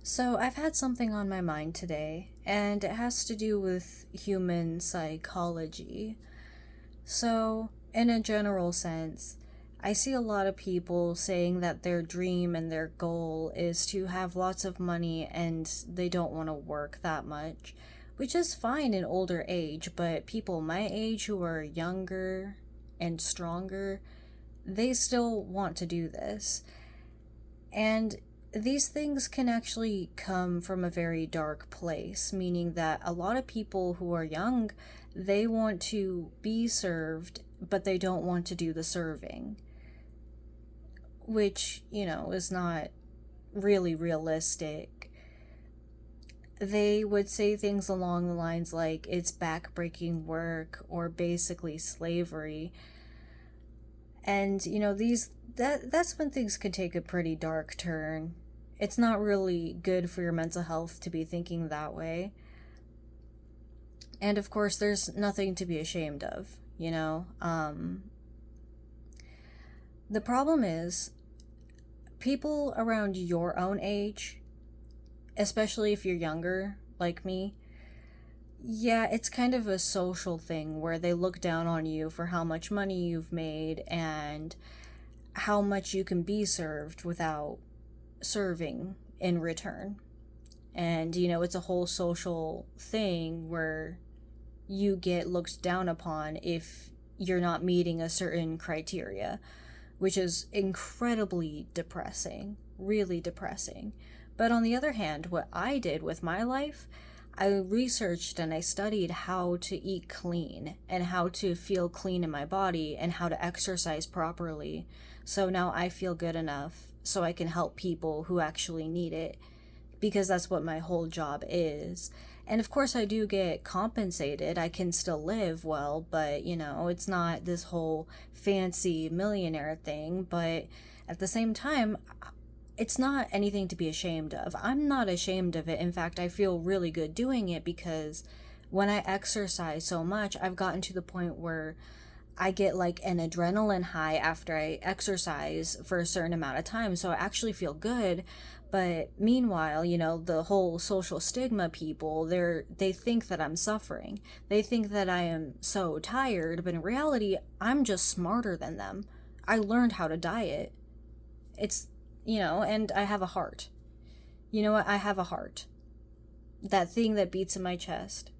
So, I've had something on my mind today, and it has to do with human psychology. So, in a general sense, I see a lot of people saying that their dream and their goal is to have lots of money and they don't want to work that much, which is fine in older age, but people my age who are younger and stronger, they still want to do this. And these things can actually come from a very dark place, meaning that a lot of people who are young, they want to be served, but they don't want to do the serving, which, is not really realistic. They would say things along the lines like it's backbreaking work or basically slavery. And that's when things can take a pretty dark turn. It's not really good for your mental health to be thinking that way. And of course, there's nothing to be ashamed of, you know? The problem is, people around your own age, especially if you're younger, like me, yeah, it's kind of a social thing where they look down on you for how much money you've made and how much you can be served without serving in return. And, it's a whole social thing where you get looked down upon if you're not meeting a certain criteria, which is incredibly depressing, really depressing. But on the other hand, what I did with my life, I researched and I studied how to eat clean and how to feel clean in my body and how to exercise properly. So now I feel good enough so I can help people who actually need it, because that's what my whole job is. And of course, I do get compensated. I can still live well, but it's not this whole fancy millionaire thing. But at the same time, it's not anything to be ashamed of. I'm not ashamed of it. In fact, I feel really good doing it because when I exercise so much, I've gotten to the point where I get like an adrenaline high after I exercise for a certain amount of time. So I actually feel good. But meanwhile, the whole social stigma people, they think that I'm suffering. They think that I am so tired, but in reality, I'm just smarter than them. I learned how to diet. It's, and I have a heart. You know what? I have a heart. That thing that beats in my chest.